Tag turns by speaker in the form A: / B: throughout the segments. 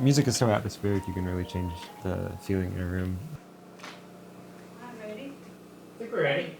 A: music is so atmospheric, you can really change the feeling in a room.
B: I'm ready.
C: I think we're ready.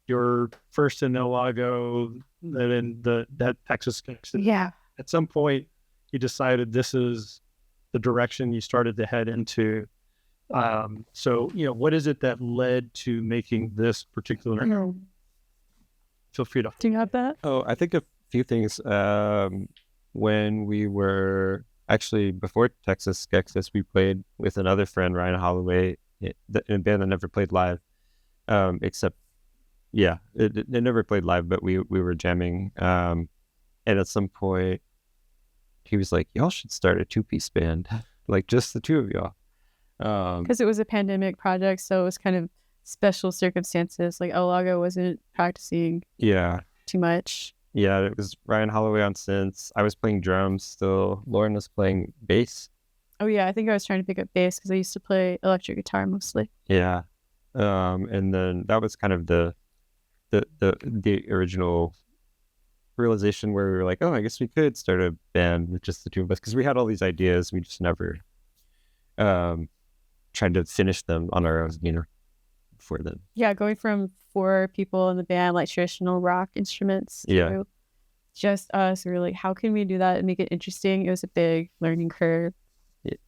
C: You're first in El Lago, then that Texas connection.
D: Yeah.
C: At some point, you decided this is the direction you started to head into. So, what is it that led to making this particular? Feel free to.
D: Do you have that?
A: Oh, I think a few things. When we were actually before Texas Skeksis, we played with another friend, Ryan Holloway, in a band that never played live. Except, it never played live, but we were jamming. And at some point, he was like, "Y'all should start a 2-piece band, like just the two of y'all."
D: Because it was a pandemic project, so it was kind of special circumstances. Like El Lago wasn't practicing too much.
A: Yeah, it was Ryan Holloway on synths. I was playing drums still. Lauren was playing bass.
D: Oh yeah, I think I was trying to pick up bass because I used to play electric guitar mostly.
A: Yeah. And then that was kind of the original realization where we were like, oh, I guess we could start a band with just the two of us, because we had all these ideas. We just never tried to finish them on our own, before then.
D: Yeah, going from 4 people in the band, like traditional rock instruments, to just us. We were like, how can we do that and make it interesting? It was a big learning curve.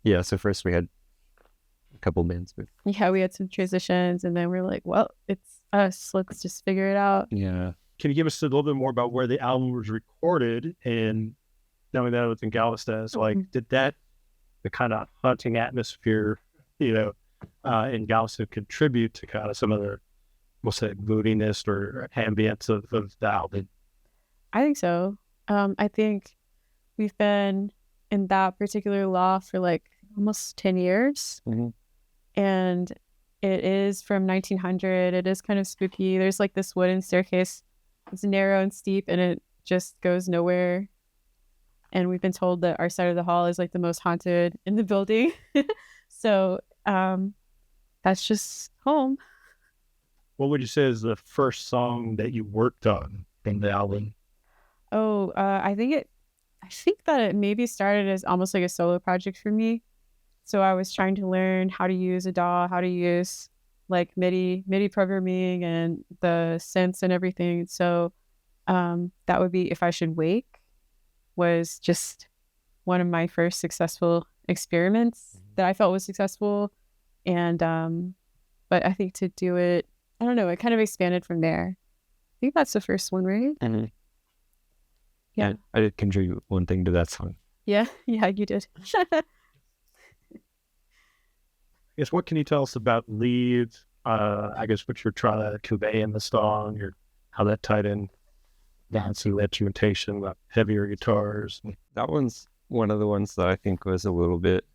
A: Yeah, so first we had a couple bands. But...
D: yeah, we had some transitions, and then we're like, well, it's us. Let's just figure it out.
A: Yeah.
C: Can you give us a little bit more about where the album was recorded? And knowing that it was in Galveston, so like, did that, the kind of haunting atmosphere, in Galveston contribute to kind of some of the, we'll say, moodiness or ambience of the album?
D: I think so. I think we've been in that particular loft for like almost 10 years. And it is from 1900. It is kind of spooky. There's like this wooden staircase. It's narrow and steep, and it just goes nowhere. And we've been told that our side of the hall is like the most haunted in the building. So that's just home.
C: What would you say is the first song that you worked on in the album?
D: Oh, I think that it maybe started as almost like a solo project for me. So I was trying to learn how to use a DAW, how to use like MIDI programming and the synths and everything. So that would be If I Should Wake, was just one of my first successful experiments that I felt was successful. And but I think to do it, I don't know, it kind of expanded from there. I think that's the first one, right? Yeah.
A: I did contribute one thing to that song.
D: Yeah, you did.
C: I guess, what can you tell us about leads? I guess what you're trying to convey in the song, how that tied in, dancing, instrumentation, heavier guitars.
A: That one's one of the ones that I think was a little bit,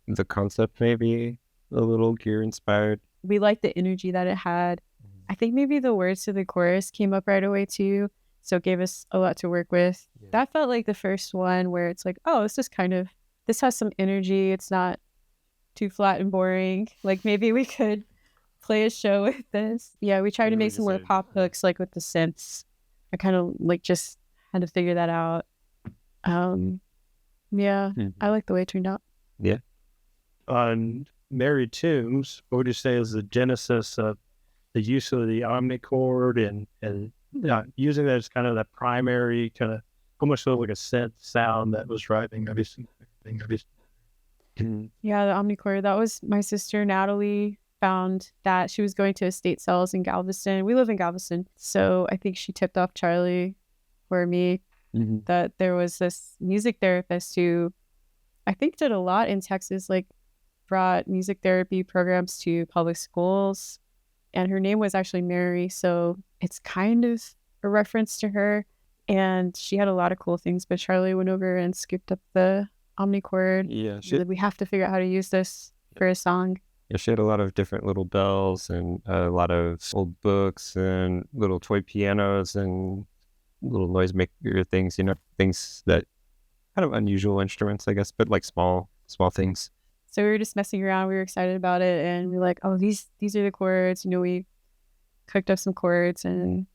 A: the concept maybe a little gear inspired.
D: We liked the energy that it had. I think maybe the words to the chorus came up right away too. So it gave us a lot to work with. Yeah. That felt like the first one where it's like, oh, this has some energy. It's not too flat and boring. Like maybe we could play a show with this. Yeah, we tried to make some more pop hooks like with the synths. I kind of like just had to figure that out. Yeah, I like the way it turned out.
A: Yeah.
C: On Married Tunes, what would you say is the genesis of the use of the omnichord and using that as kind of that primary kind of almost sort of like a synth sound that was driving everything?
D: Yeah, the omnichord, that was my sister Natalie found that. She was going to estate sales in Galveston. We live in Galveston. So I think she tipped off Charlie or me that there was this music therapist who I think did a lot in Texas, like brought music therapy programs to public schools. And her name was actually Mary. So it's kind of a reference to her. And she had a lot of cool things, but Charlie went over and scooped up the omnichord. Yeah. We have to figure out how to use this for a song.
A: Yeah, she had a lot of different little bells and a lot of old books and little toy pianos and little noisemaker things, things that kind of unusual instruments, I guess, but like small things.
D: So we were just messing around. We were excited about it, and we were like, oh, these are the chords. We cooked up some chords and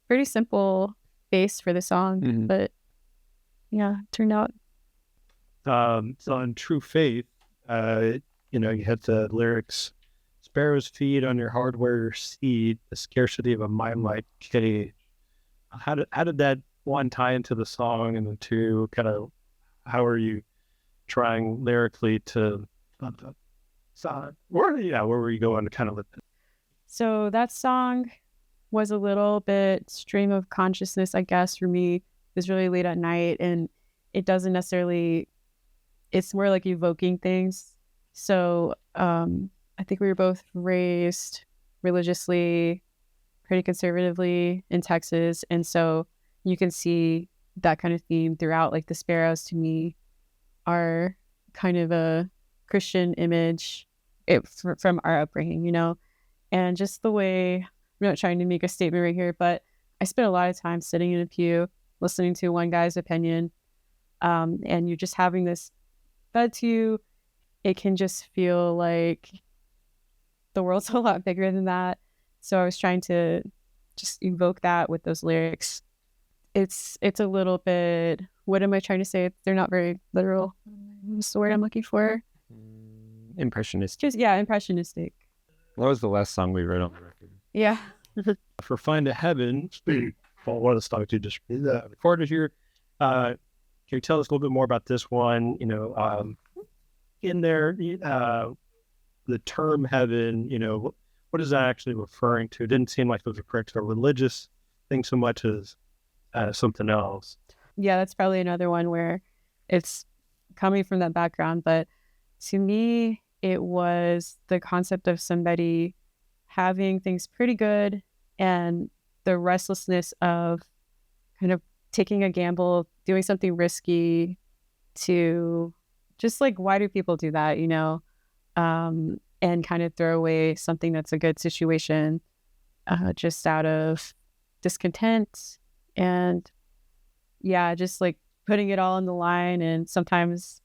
D: pretty simple bass for the song, but yeah, it turned out.
C: So on True Faith, you had the lyrics, sparrows feed on your hardware seed, the scarcity of a mind-like cage. How did that one tie into the song, and the two kind of, how are you trying lyrically to, where were you going to kind of with it?
D: So that song was a little bit stream of consciousness, I guess, for me. It was really late at night, and it doesn't necessarily, it's more like evoking things. So I think we were both raised religiously, pretty conservatively in Texas. And so you can see that kind of theme throughout. Like the sparrows to me are kind of a Christian image from our upbringing, and just the way, I'm not trying to make a statement right here, but I spent a lot of time sitting in a pew listening to one guy's opinion, and you're just having this fed to you. It can just feel like the world's a lot bigger than that. So I was trying to just evoke that with those lyrics. it's a little bit, what am I trying to say? They're not very literal. What's the word I'm looking for?
A: Impressionist.
D: Just, yeah, impressionistic.
A: That was the last song we wrote on the record.
D: Yeah.
C: For Find a Heaven, one of the songs you just recorded here, can you tell us a little bit more about this one? You know, in there, the term heaven, you know, what is that actually referring to? It didn't seem like it was referring to a religious thing so much as something else.
D: Yeah, that's probably another one where it's coming from that background. But to me, it was the concept of somebody having things pretty good and the restlessness of kind of taking a gamble, doing something risky to just like, why do people do that, you know? And kind of throw away something that's a good situation just out of discontent and yeah, just like putting it all on the line, and sometimes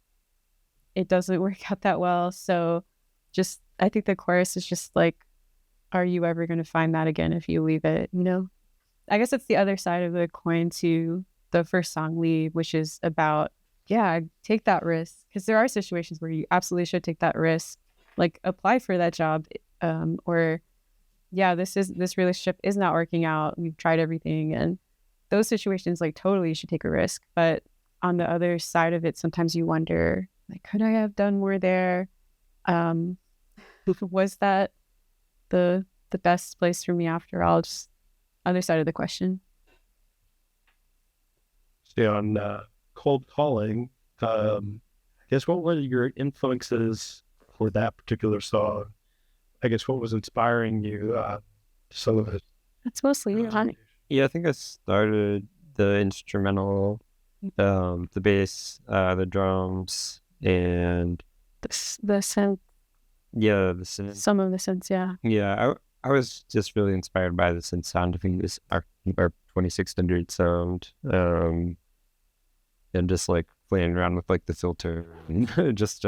D: it doesn't work out that well. So just, I think the chorus is just like, are you ever going to find that again if you leave it, you know? I guess it's the other side of the coin to the first song, Leave, which is about, yeah, take that risk. Because there are situations where you absolutely should take that risk, like apply for that job, or yeah, this relationship is not working out. We've tried everything, and those situations, like, totally you should take a risk. But on the other side of it, sometimes you wonder, like, could I have done more there? Was that the best place for me after all? Just other side of the question.
C: So on Cold Calling, I guess what were your influences for that particular song? I guess what was inspiring you some of it?
D: That's mostly you, honey.
A: Yeah, I think I started the instrumental, the bass, the drums, and
D: The synth,
A: yeah, the synth.
D: some of the synths, yeah.
A: Yeah, I was just really inspired by the synth sound. I think this our 2600 sound, and just like playing around with like the filter, and just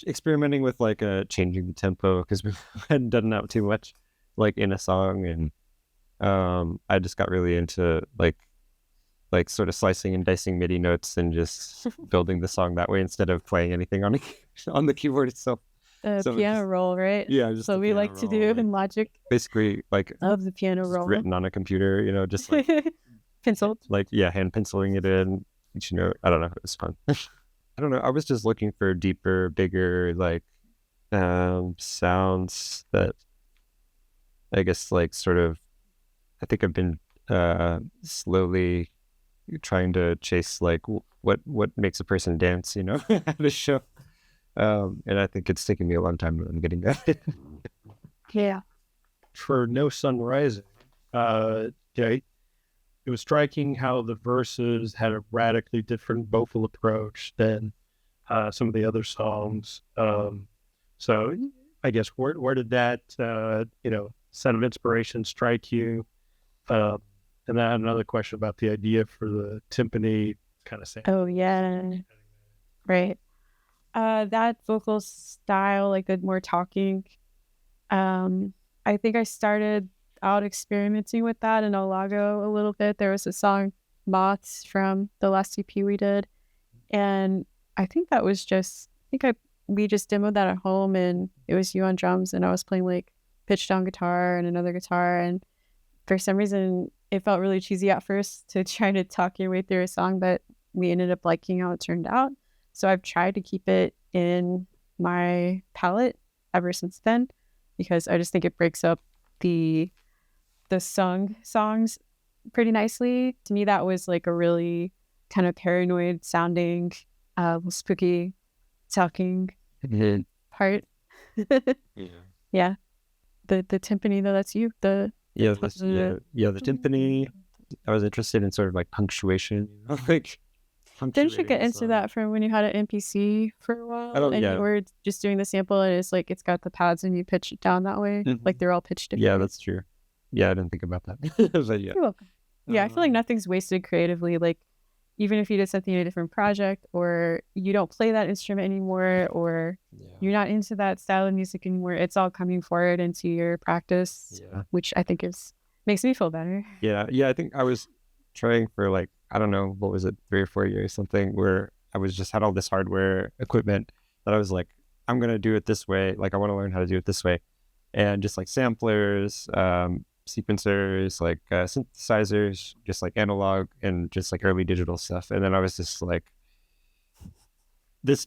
A: experimenting with like changing the tempo because we hadn't done that too much, like in a song, and I just got really into like sort of slicing and dicing MIDI notes and just building the song that way instead of playing anything on the keyboard itself.
D: The
A: So
D: piano
A: just-
D: roll, right?
A: Yeah, just
D: So
A: the
D: we
A: piano
D: like to
A: roll,
D: do
A: like,
D: in Logic.
A: basically like
D: Love the piano
A: just
D: roll.
A: written on a computer, you know, just like
D: Penciled.
A: like yeah, hand penciling it in each note. I don't know, it was fun. I don't know. I was just looking for deeper, bigger, like sounds that I guess like sort of. I think I've been slowly trying to chase like what makes a person dance, you know, at a show. And I think it's taken me a long time, but I'm getting that.
D: Yeah.
C: For No Sun Rising, it was striking how the verses had a radically different vocal approach than some of the other songs. So I guess where did that set of inspiration strike you? And then I had another question about the idea for the timpani kind of sound.
D: Oh, yeah. Right. That vocal style, like the more talking, I think I started out experimenting with that in Olago a little bit. There was a song, Moths, from the last EP we did. And I think that was just, we just demoed that at home, and it was you on drums, and I was playing like pitch down guitar and another guitar. And for some reason, it felt really cheesy at first to try to talk your way through a song, but we ended up liking how it turned out. So I've tried to keep it in my palette ever since then, because I just think it breaks up the sung songs pretty nicely. To me, that was like a really kind of paranoid sounding, spooky talking part. Yeah. The timpani, though, that's you. The
A: timpani. I was interested in sort of like punctuation, you know, like.
D: Didn't you get into that from when you had an MPC for a while? You were just doing the sample, and it's like it's got the pads and you pitch it down that way.
A: Mm-hmm.
D: Like they're all pitched different.
A: Yeah, that's true. Yeah, I didn't think about that. But yeah.
D: You're welcome. Yeah, I feel like nothing's wasted creatively. Like even if you did something in a different project, or you don't play that instrument anymore, or you're not into that style of music anymore, it's all coming forward into your practice, which I think makes me feel better.
A: Yeah. I think I was trying for like, I don't know, what was it, 3 or 4 years, something, where I was just had all this hardware equipment that I was like, I'm going to do it this way. Like, I want to learn how to do it this way. And just like samplers, sequencers, like synthesizers, just like analog and just like early digital stuff. And then I was just like,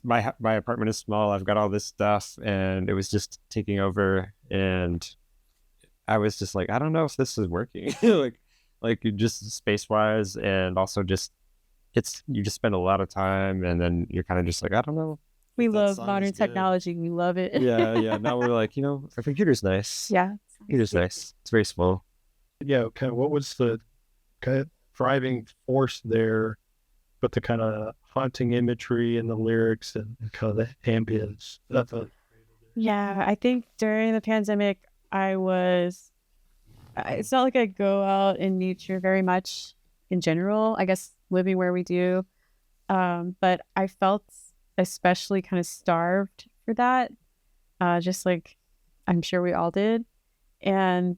A: my apartment is small. I've got all this stuff, and it was just taking over. And I was just like, I don't know if this is working. like just space wise, and also just you just spend a lot of time, and then you're kind of just like, I don't know.
D: We
A: if that
D: love
A: song
D: modern
A: is good.
D: technology. We love it.
A: Yeah. Now we're like, our computer's nice.
D: Yeah.
A: Computer's nice. It's very small.
C: Yeah, kind of what was the kind of driving force there, but the kind of haunting imagery and the lyrics and kind of the ambience.
D: Yeah, I think during the pandemic, it's not like I go out in nature very much in general, I guess living where we do. But I felt especially kind of starved for that, just like I'm sure we all did. And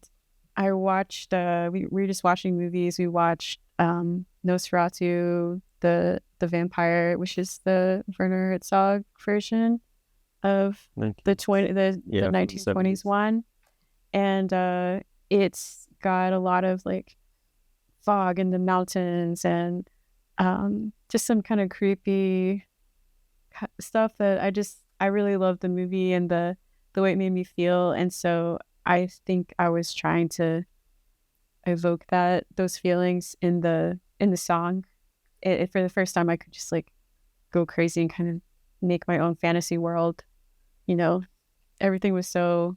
D: I watched, we were just watching movies. We watched Nosferatu, the vampire, which is the Werner Herzog version of the 1920s one. And it's got a lot of like fog in the mountains and just some kind of creepy stuff that I really loved the movie and the way it made me feel. And so I think I was trying to evoke those feelings in the song. For the first time, I could just like go crazy and kind of make my own fantasy world. Everything was so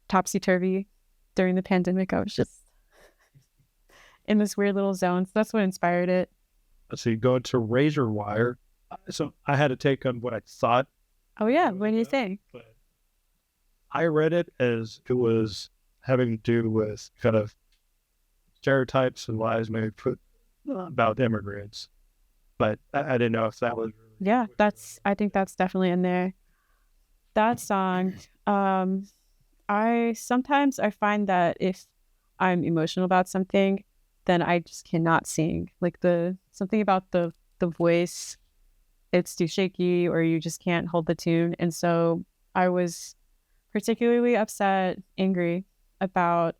D: topsy-turvy during the pandemic. I was just in this weird little zone. So that's what inspired it.
C: Let's see, going to Razor Wire. So I had a take on what I thought.
D: Oh yeah, what do you think?
C: But I read it as it was having to do with kind of stereotypes and lies maybe put about immigrants. But I didn't know if that was.
D: Yeah, I think that's definitely in there. That song, I find that if I'm emotional about something, then I just cannot sing. Like something about the voice, it's too shaky, or you just can't hold the tune. And so I was particularly upset, angry about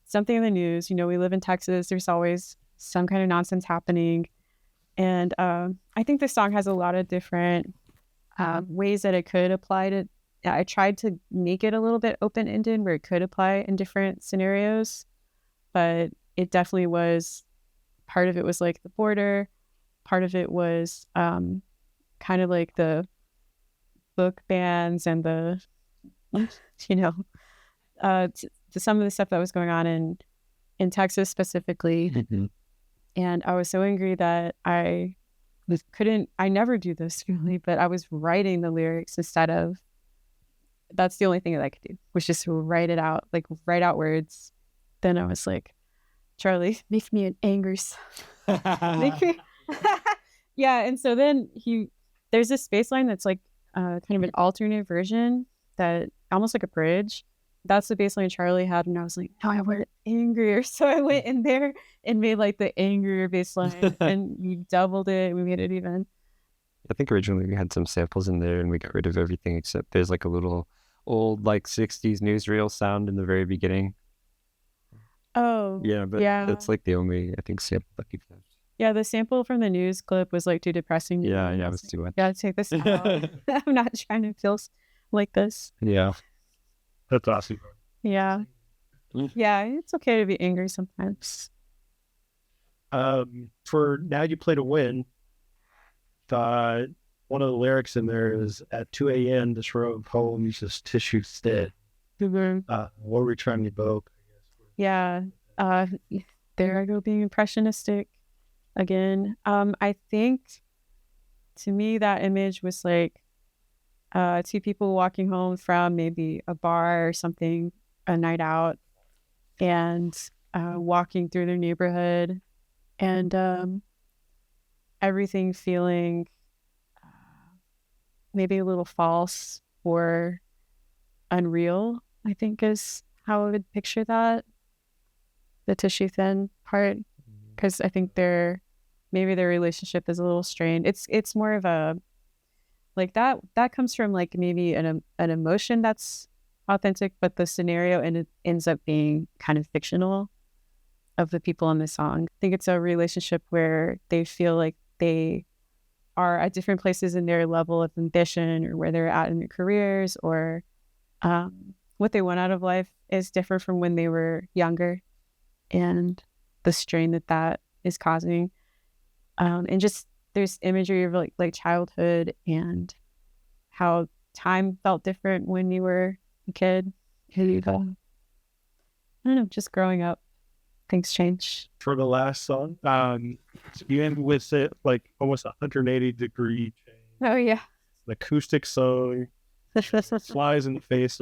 D: something in the news. We live in Texas. There's always some kind of nonsense happening. And I think this song has a lot of different ways that it could apply to. I tried to make it a little bit open-ended where it could apply in different scenarios, but it definitely was, part of it was like the border, part of it was kind of like the book bans and the, some of the stuff that was going on in Texas specifically.
A: Mm-hmm.
D: And I was so angry that I never do this really, but I was writing the lyrics instead of, that's the only thing that I could do, was just write it out, like write out words. Then I was like, Charlie, make me an angry song. Yeah. And so then there's this bass line that's like kind of an alternate version, that almost like a bridge. That's the bass line Charlie had. And I was like, no, I want it angrier. So I went in there and made like the angrier bass line, and we doubled it. We made it even.
A: I think originally we had some samples in there, and we got rid of everything except there's like a little old like 60s newsreel sound in the very beginning.
D: Oh,
A: yeah, but
D: yeah.
A: That's like the only, I think, sample that we've had.
D: Yeah, the sample from the news clip was like too depressing.
A: Yeah, it was too much.
D: Yeah, take this out. I'm not trying to feel like this.
A: Yeah.
C: That's awesome.
D: Yeah. Yeah, it's okay to be angry sometimes.
C: For Now You Play to Win, one of the lyrics in there is, at 2 a.m. this road home uses tissue stead.
D: Mm-hmm.
C: What were we trying to evoke?
D: Yeah. There I go, being impressionistic again. I think to me that image was like two people walking home from maybe a bar or something, a night out, and walking through their neighborhood, and everything feeling maybe a little false or unreal, I think is how I would picture that. The tissue thin part because I think maybe their relationship is a little strained. It's more of a like that comes from like maybe an emotion that's authentic, but the scenario and it ends up being kind of fictional of the people on the song. I think it's a relationship where they feel like they are at different places in their level of ambition or where they're at in their careers, or what they want out of life is different from when they were younger, and the strain that is causing. And just there's imagery of like childhood and how time felt different when you were a kid. I don't know, just growing up, things change.
C: For the last song, you end with it like almost 180-degree change.
D: Oh yeah.
C: An acoustic song, flies in the face.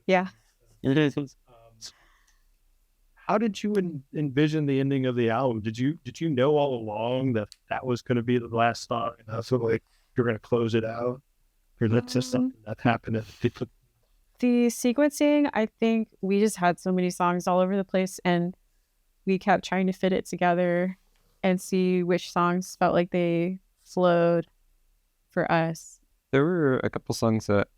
D: Yeah.
C: How did you envision the ending of the album? Did you know all along that was going to be the last song, and that's what, like, you're going to close it out, or that's just something that happened?
D: The sequencing, I think we just had so many songs all over the place, and we kept trying to fit it together and see which songs felt like they flowed for us.
A: There were a couple songs that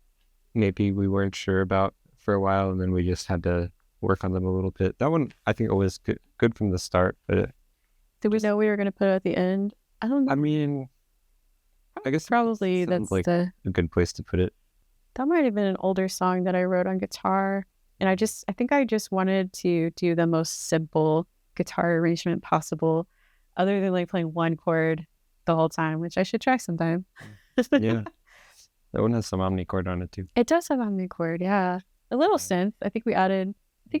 A: maybe we weren't sure about for a while, and then we just had to work on them a little bit. That one, I think it was good from the start, but
D: did we know we were going to put it at the end? I don't know.
A: I mean, I guess
D: probably
A: sounds
D: that's
A: like a good place to put it.
D: That might have been an older song that I wrote on guitar, and I think I just wanted to do the most simple guitar arrangement possible, other than like playing one chord the whole time, which I should try sometime.
A: Yeah, that one has some omnichord on it too.
D: It does have omnichord, yeah. A little synth. I think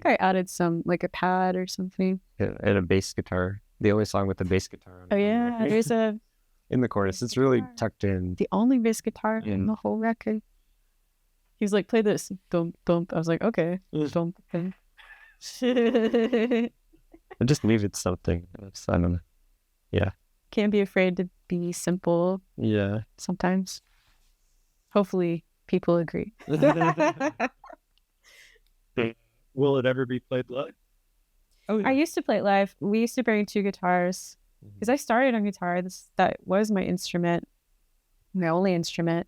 D: I added some, like a pad or something.
A: Yeah, and a bass guitar. The only song with the bass guitar on it.
D: Oh yeah, there's a
A: in the chorus. It's really tucked in.
D: the only bass guitar in the whole record. He's like, play this, thump thump. I was like, okay, thump. Okay.
A: I just needed something. I don't know. Yeah.
D: Can't be afraid to be simple.
A: Yeah.
D: Sometimes. Hopefully, people agree.
C: Will it ever be played live?
A: Oh, yeah.
D: I used to play it live. We used to bring two guitars because I started on guitar. That was my instrument, my only instrument,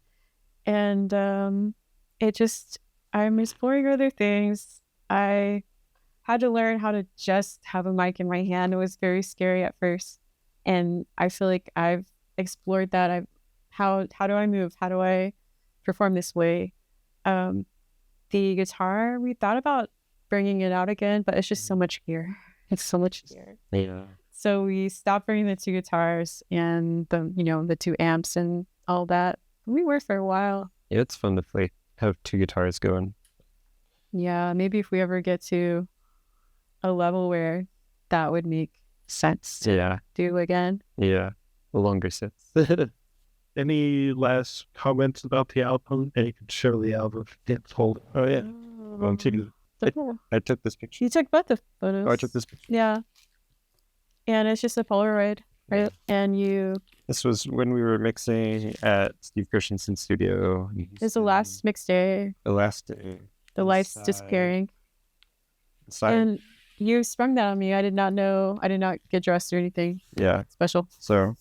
D: and I'm exploring other things. I had to learn how to just have a mic in my hand. It was very scary at first, and I feel like I've explored that. How do I move? How do I perform this way? The guitar, we thought about bringing it out again, but it's just so much gear. It's so much gear.
A: Yeah.
D: So we stopped bringing the two guitars and the two amps and all that. We were for a while.
A: Yeah, it's fun to have two guitars going.
D: Yeah, maybe if we ever get to a level where that would make sense to do again.
A: Yeah, the longer sets.
C: Any last comments about the album? And you can show the album. Hold it. Oh yeah. I took this picture.
D: You took both the photos.
C: Oh, I took this picture.
D: Yeah. And it's just a Polaroid, right? And
A: This was when we were mixing at Steve Christensen's studio.
D: it's the last mix day.
A: The last day.
D: The lights
A: Inside.
D: disappearing.
A: Inside.
D: And you sprung that on me. I did not know. I did not get dressed or anything
A: Yeah.
D: special.
A: So.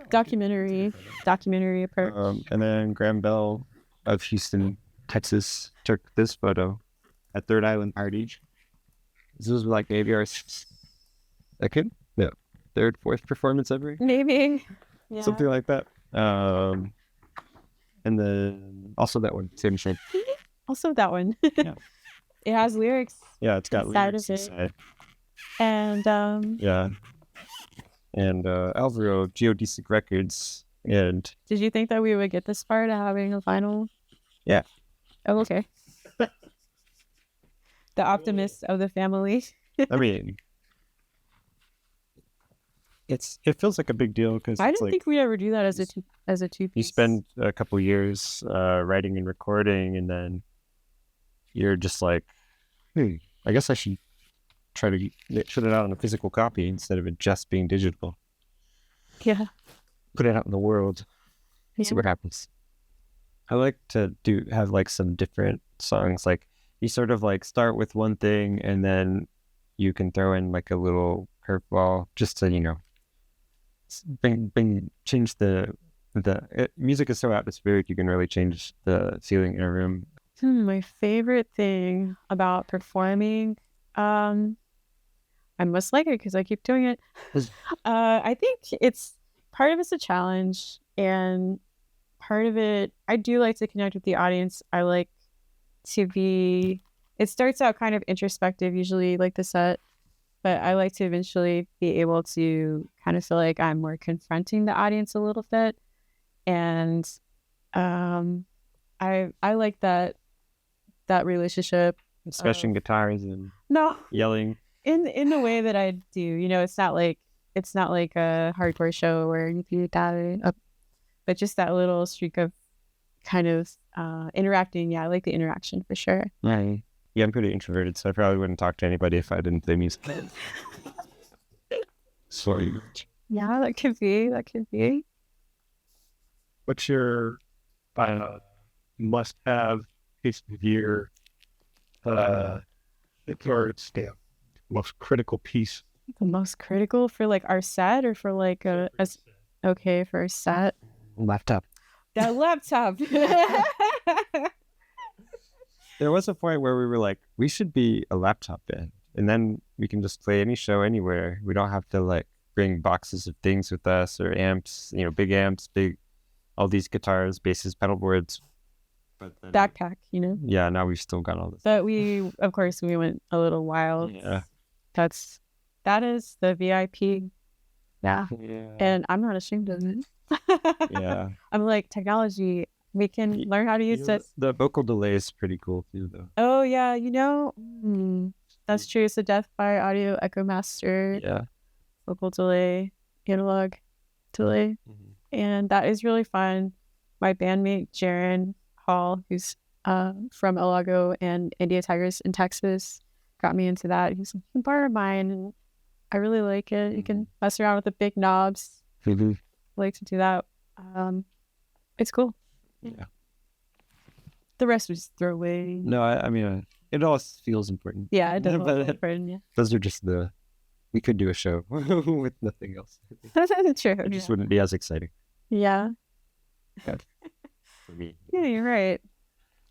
D: Documentary approach.
A: And then Graham Bell of Houston, Texas, took this photo at Third Island Party. This was like maybe our third, fourth performance ever.
D: Maybe. Yeah.
A: Something like that. And then also that one, same shape.
D: Also that one.
A: Yeah.
D: It has lyrics.
A: Yeah, it's got
D: Inside
A: lyrics
D: of it.
A: inside.
D: And
A: Yeah. And Alvaro, Geodesic Records, and
D: did you think that we would get this far to having a final?
A: Yeah.
D: Oh, okay. The optimist of the family.
A: I mean, it feels like a big deal because
D: I didn't think we'd ever do that as a two piece.
A: you spend a couple years writing and recording, and then you're just like, I guess I should try to put it out on a physical copy instead of it just being digital.
D: Yeah.
A: Put it out in the world. See what happens. I like to have like some different songs. Like you sort of like start with one thing and then you can throw in like a little curveball just to, change music is so atmospheric. You can really change the feeling in a room.
D: My favorite thing about performing, I must like it because I keep doing it. I think part of it's a challenge, and part of it, I do like to connect with the audience. I like it starts out kind of introspective, usually like the set, but I like to eventually be able to kind of feel like I'm more confronting the audience a little bit. And I like that relationship.
A: Smashing guitars and
D: No,
A: yelling.
D: in the way that I do, it's not like a hardcore show where you do that, but just that little streak of kind of interacting. Yeah, I like the interaction for sure.
A: Yeah, I'm pretty introverted, so I probably wouldn't talk to anybody if I didn't play music. Sorry.
D: Yeah, that could be.
C: What's your must-have piece of gear? Or it's most critical piece.
D: The most critical for like our set, or for like for a set?
A: Laptop.
D: That laptop.
A: There was a point where we were like, we should be a laptop band, and then we can just play any show anywhere. We don't have to like bring boxes of things with us or amps, big amps, all these guitars, basses, pedal boards. But then,
D: backpack,
A: Yeah, now we've still got all this.
D: But we went a little wild.
A: Yeah.
D: That is the VIP. Yeah.
A: Yeah.
D: And I'm not ashamed of it.
A: Yeah.
D: I'm like, technology, we can learn how to use it.
A: The vocal delay is pretty cool too, though.
D: Oh yeah, that's true. It's a Death by Audio Echo Master.
A: Yeah.
D: Vocal delay, analog delay.
A: Mm-hmm.
D: And that is really fun. My bandmate Jaron Hall, who's from El Lago and India Tigers in Texas, got me into that. He's like, you can borrow mine, and I really like it. You can mess around with the big knobs.
A: Mm-hmm.
D: I like to do that. It's cool.
A: Yeah.
D: The rest was throwaway.
A: No, I mean, it all feels important.
D: Yeah, it does.
A: But
D: Important, yeah.
A: those are just we could do a show with nothing else.
D: True.
A: It just wouldn't be as exciting
D: Yeah.
A: for me.
D: Yeah, you're right.